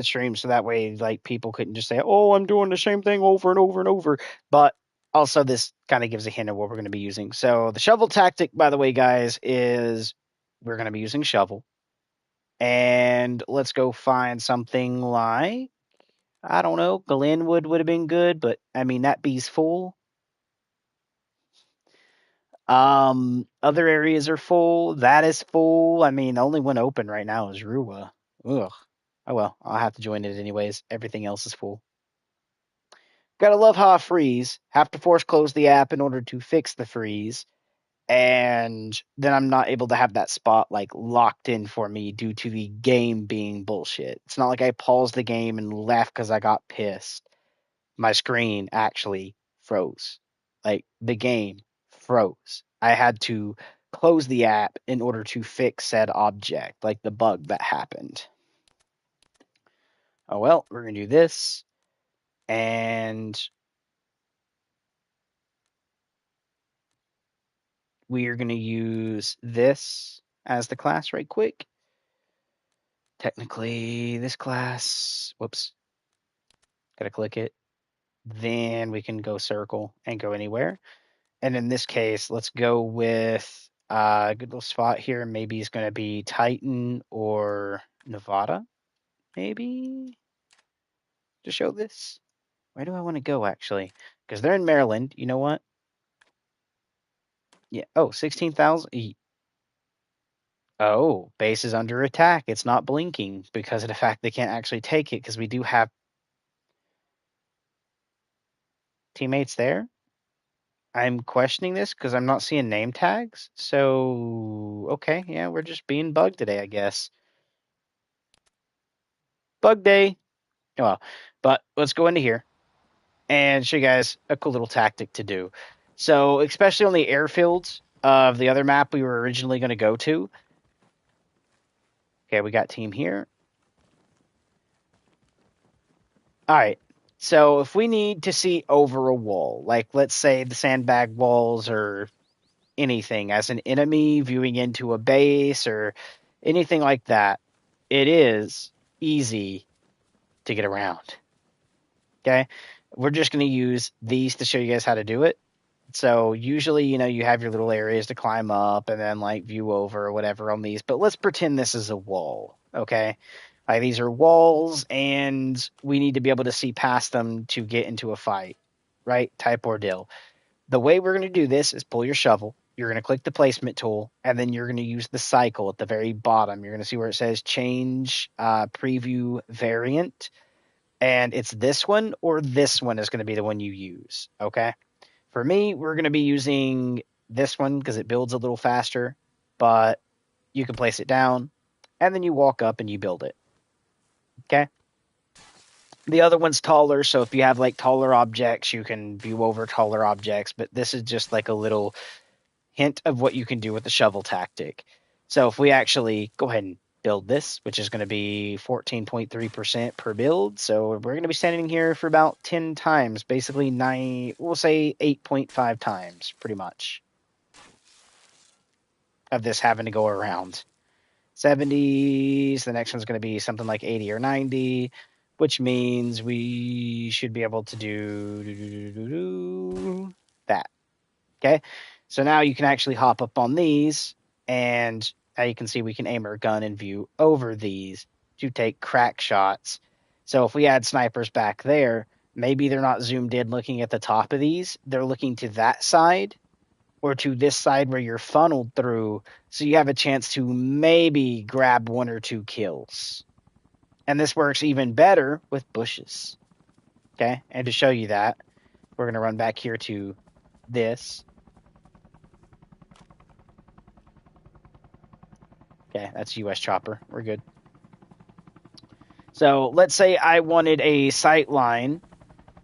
the stream so that way like people couldn't just say, "Oh, I'm doing the same thing over and over and over." But also this kind of gives a hint of what we're going to be using. So the shovel tactic, by the way, guys, is we're going to be using shovel. And let's go find something like, I don't know, Glenwood would have been good, but I mean that bee's full. Other areas are full. That is full. I mean, the only one open right now is Rua. Ugh. Oh well, I'll have to join it anyways. Everything else is full. Gotta love how I freeze. Have to force close the app in order to fix the freeze. And then I'm not able to have that spot like locked in for me due to the game being bullshit. It's not like I paused the game and left because I got pissed. My screen actually froze. Like the game froze. I had to close the app in order to fix said object, like the bug that happened. Oh well, we're gonna do this, and we are gonna use this as the class right quick. Technically, this class, whoops, gotta click it. Then we can go circle and go anywhere. And in this case, let's go with a good little spot here. Maybe it's going to be Titan or Nevada, maybe, to show this. Where do I want to go, actually? Because they're in Maryland. You know what? Yeah. Oh, 16,000. Oh, base is under attack. It's not blinking because of the fact they can't actually take it because we do have teammates there. I'm questioning this because I'm not seeing name tags. So, okay, yeah, we're just being bugged today, I guess. Bug day. Well, but let's go into here and show you guys a cool little tactic to do. So, especially on the airfields of the other map we were originally going to go to. Okay, we got team here. All right. So, if we need to see over a wall, like let's say the sandbag walls or anything as an enemy viewing into a base or anything like that, it is easy to get around. Okay. We're just going to use these to show you guys how to do it. So usually, you have your little areas to climb up and then like view over or whatever on these, but let's pretend this is a wall. Okay. Like these are walls and we need to be able to see past them to get into a fight, right? Type ordeal. The way we're going to do this is pull your shovel. You're going to click the placement tool, and then you're going to use the cycle at the very bottom. You're going to see where it says change preview variant, and it's this one or this one is going to be the one you use. Okay. For me, we're going to be using this one because it builds a little faster, but you can place it down, and then you walk up and you build it. Okay. The other one's taller, so if you have like taller objects, you can view over taller objects, but this is just like a little hint of what you can do with the shovel tactic. So if we actually go ahead and build this, which is going to be 14.3% per build, so we're going to be standing here for about 10 times, basically we'll say 8.5 times, pretty much, of this having to go around. 70s, the next one's going to be something like 80 or 90, which means we should be able to do that. Okay, so now you can actually hop up on these, and now you can see we can aim our gun and view over these to take crack shots. So if we had snipers back there, maybe they're not zoomed in looking at the top of these. They're looking to that side or to this side where you're funneled through, so you have a chance to maybe grab one or two kills. And this works even better with bushes. Okay, and to show you that, we're going to run back here to this. Okay, that's US chopper. We're good. So let's say I wanted a sight line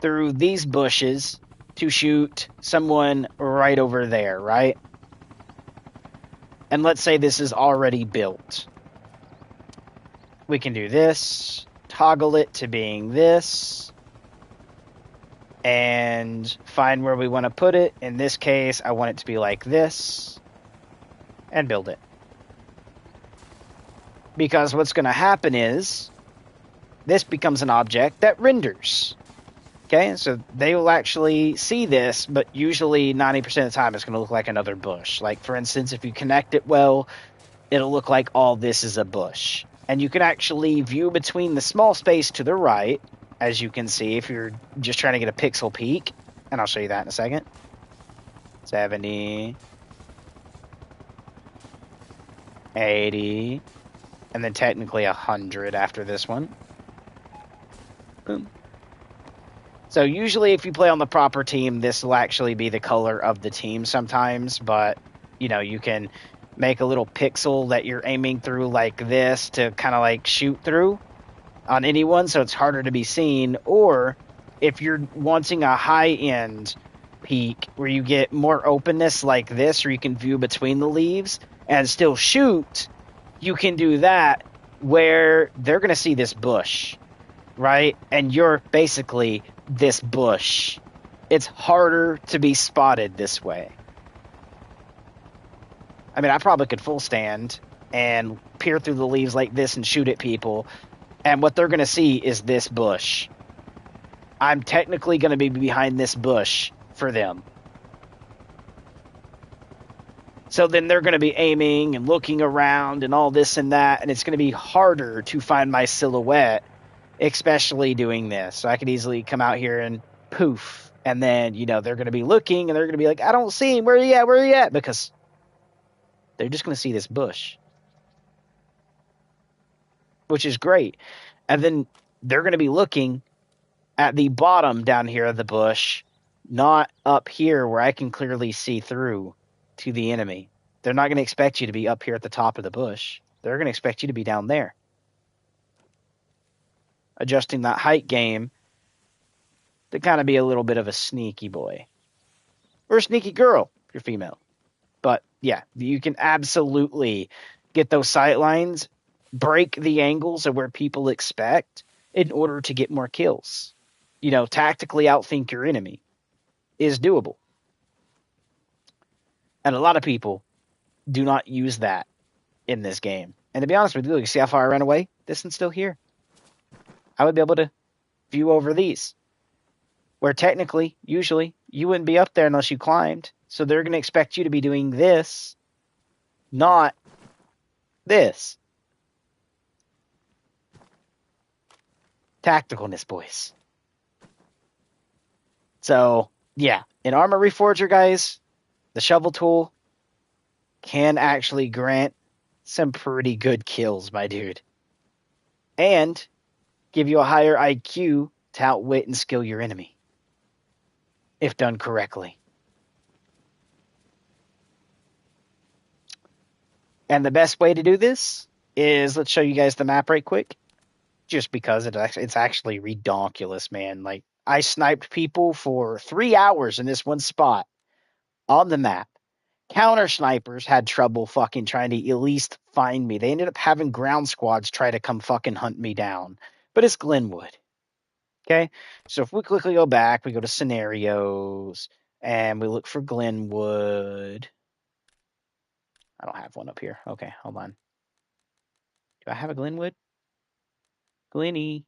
through these bushes to shoot someone right over there, right? And let's say this is already built. We can do this, toggle it to being this, and find where we want to put it. In this case, I want it to be like this, and build it. Because what's going to happen is this becomes an object that renders. Okay, so they will actually see this, but usually 90% of the time it's going to look like another bush. Like, for instance, if you connect it well, it'll look like all this is a bush. And you can actually view between the small space to the right, as you can see, if you're just trying to get a pixel peek. And I'll show you that in a second. 70, 80, and then technically 100 after this one. Boom. So usually if you play on the proper team, this will actually be the color of the team sometimes, but you can make a little pixel that you're aiming through like this to kind of like shoot through on anyone, so it's harder to be seen. Or if you're wanting a high-end peak where you get more openness like this, or you can view between the leaves and still shoot, you can do that where they're going to see this bush, right? And you're basically this bush. It's harder to be spotted this way. I mean, I probably could full stand and peer through the leaves like this and shoot at people, and what they're going to see is this bush. I'm technically going to be behind this bush for them. So then they're going to be aiming and looking around and all this and that, and it's going to be harder to find my silhouette, especially doing this. So I could easily come out here and poof, and then, they're going to be looking, and they're going to be like, I don't see him. Where are you at? Where are you at? Because they're just going to see this bush, which is great. And then they're going to be looking at the bottom down here of the bush, not up here where I can clearly see through to the enemy. They're not going to expect you to be up here at the top of the bush. They're going to expect you to be down there. Adjusting that height game to kind of be a little bit of a sneaky boy. Or a sneaky girl if you're female. But yeah, you can absolutely get those sight lines, break the angles of where people expect in order to get more kills. Tactically outthink your enemy is doable. And a lot of people do not use that in this game. And to be honest with you see how far I ran away? This one's still here. I would be able to view over these. Where technically, usually, you wouldn't be up there unless you climbed. So they're going to expect you to be doing this, not this. Tacticalness, boys. So, yeah. In Armor Reforger, guys, the shovel tool can actually grant some pretty good kills, my dude. And give you a higher IQ to outwit and skill your enemy, if done correctly. And the best way to do this is, let's show you guys the map right quick, just because it's actually redonkulous, man. Like, I sniped people for 3 hours in this one spot on the map. Counter snipers had trouble fucking trying to at least find me. They ended up having ground squads try to come fucking hunt me down. But it's Glenwood. Okay? So if we quickly go back, we go to scenarios, and we look for Glenwood. I don't have one up here. Okay, hold on. Do I have a Glenwood? Glenny.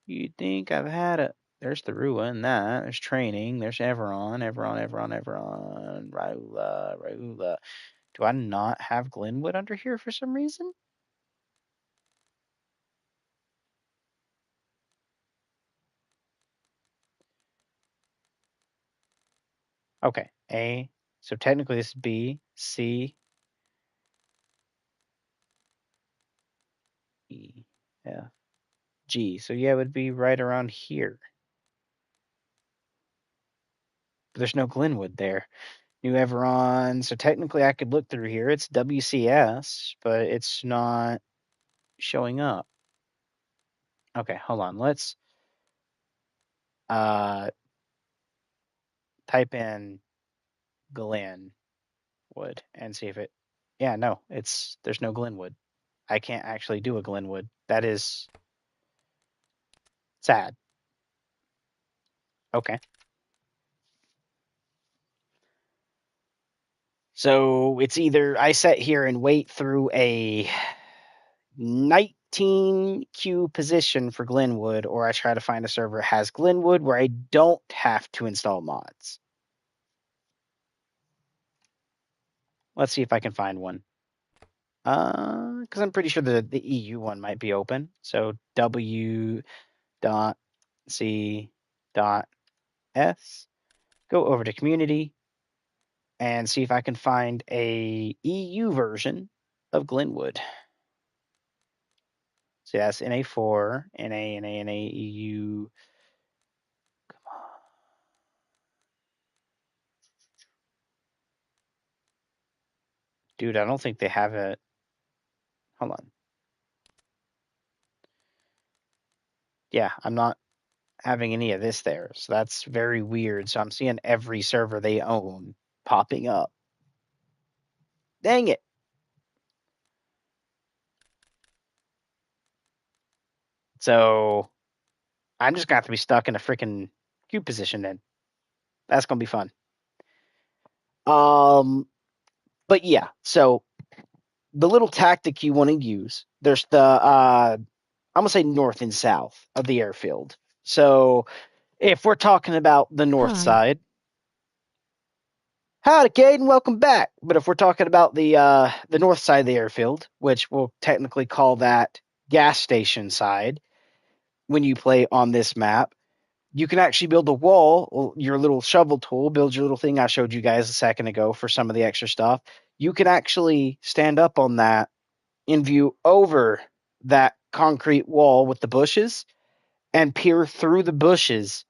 You'd think I've had a... There's the Ruin, that. There's training. There's Everon. Raula. Do I not have Glenwood under here for some reason? Okay, A. So technically this is B, C, E, F, G. So yeah, it would be right around here. But there's no Glenwood there. New Everon. So technically I could look through here. It's W.C.S, but it's not showing up. Okay, hold on. Let's uh type in Glenwood and see if it... Yeah, no, there's no Glenwood. I can't actually do a Glenwood. That is sad. Okay. So it's either I sit here and wait through a 19 queue position for Glenwood, or I try to find a server that has Glenwood where I don't have to install mods. Let's see if I can find one. Because I'm pretty sure the EU one might be open. So W.C.S. Go over to community and see if I can find a EU version of Glenwood. So that's NA4, NA, EU. Come on. Dude, I don't think they have it. Hold on. Yeah, I'm not having any of this there. So that's very weird. So I'm seeing every server they own popping up. Dang it. So I'm just going to have to be stuck in a freaking queue position then. That's going to be fun. But yeah, so the little tactic you want to use, there's the, I'm going to say north and south of the airfield. So if we're talking about the north side, howdy, Caden, welcome back. But if we're talking about the north side of the airfield, which we'll technically call that gas station side, when you play on this map, you can actually build a wall. Your little shovel tool builds your little thing I showed you guys a second ago for some of the extra stuff. You can actually stand up on that and view over that concrete wall with the bushes and peer through the bushes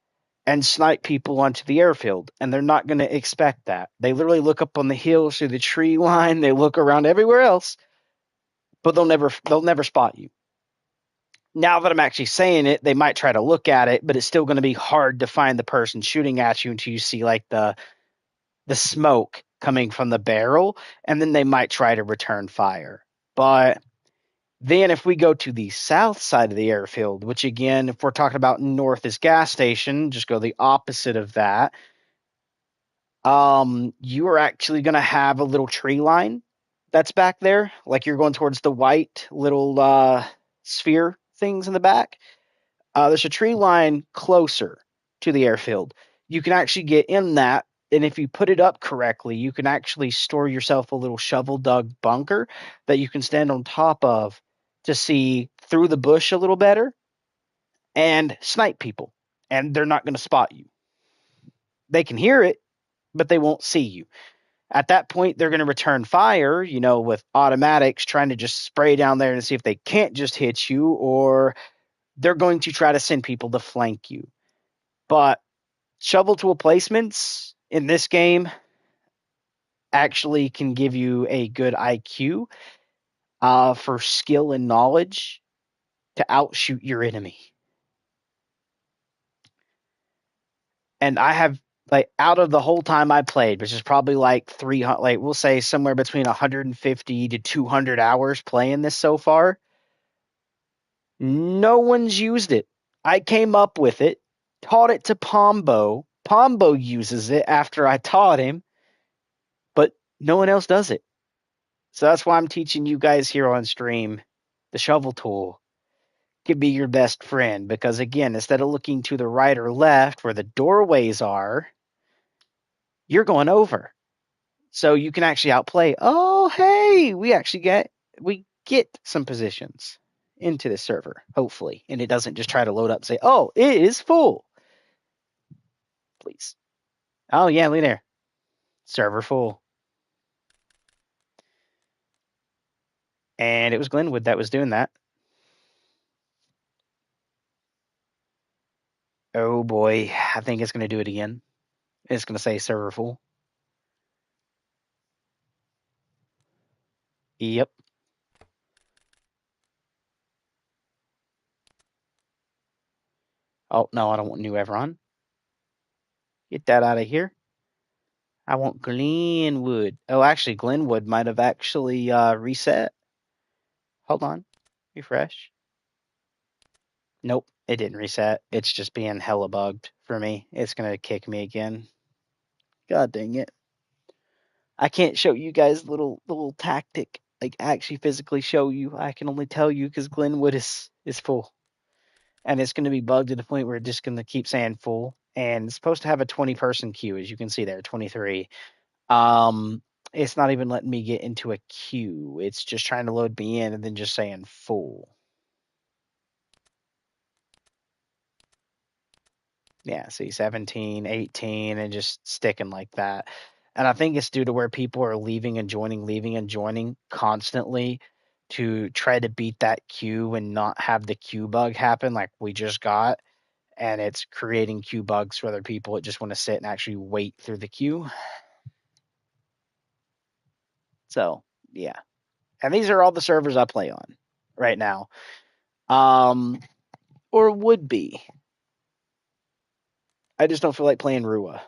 and snipe people onto the airfield. And they're not going to expect that. They literally look up on the hills through the tree line. They look around everywhere else, but they'll never spot you. Now that I'm actually saying it, they might try to look at it, but it's still going to be hard to find the person shooting at you until you see like the smoke coming from the barrel, and then they might try to return fire. But then if we go to the south side of the airfield, which again, if we're talking about north is gas station, just go the opposite of that. You are actually going to have a little tree line that's back there, like you're going towards the white little sphere things in the back. There's a tree line closer to the airfield. You can actually get in that, and if you put it up correctly, you can actually store yourself a little shovel dug bunker that you can stand on top of to see through the bush a little better and snipe people. And they're not going to spot you. They can hear it, but they won't see you. At that point, they're going to return fire, with automatics trying to just spray down there and see if they can't just hit you, or they're going to try to send people to flank you. But shovel tool placements in this game actually can give you a good IQ for skill and knowledge to outshoot your enemy. And I have, like, out of the whole time I played, which is probably like 300, like we'll say somewhere between 150 to 200 hours playing this so far, no one's used it. I came up with it, taught it to Pombo. Pombo uses it after I taught him, but no one else does it. So that's why I'm teaching you guys here on stream. The shovel tool could be your best friend because, again, instead of looking to the right or left where the doorways are, you're going over. So you can actually outplay. Oh, hey, we get some positions into the server, hopefully, and it doesn't just try to load up and say, "Oh, it is full." Please. Oh yeah, look there, server full, and it was Glenwood that was doing that. Oh boy, I think it's going to do it again. It's going to say server full. Yep. Oh no, I don't want New Everon. Get that out of here. I want Glenwood. Oh, actually, Glenwood might have actually reset. Hold on. Refresh. Nope, it didn't reset. It's just being hella bugged for me. It's going to kick me again. God dang it. I can't show you guys little tactic, like actually physically show you. I can only tell you because Glenwood is full, and it's going to be bugged to the point where it's just going to keep saying full. And it's supposed to have a 20-person queue, as you can see there, 23. Um, it's not even letting me get into a queue. It's just trying to load me in and then just saying full. Yeah, see 17, 18, and just sticking like that. And I think it's due to where people are leaving and joining constantly to try to beat that queue and not have the queue bug happen like we just got. And it's creating queue bugs for other people that just want to sit and actually wait through the queue. So, yeah. And these are all the servers I play on right now. Um, or would be. I just don't feel like playing Rua.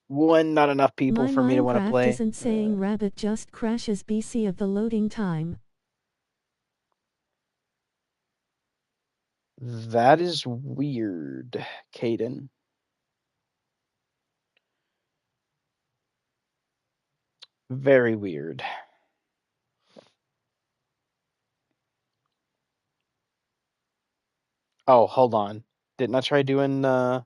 One, not enough people My for me to want to Minecraft play. isn't saying rabbit just crashes BC of the loading time. That is weird, Caden. Very weird. Oh, hold on. Didn't I try doing I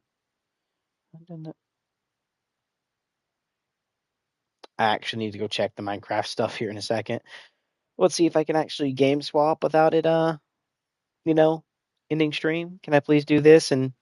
actually need to go check the Minecraft stuff here in a second. Let's see if I can actually game swap without it you know, ending stream. Can I please do this and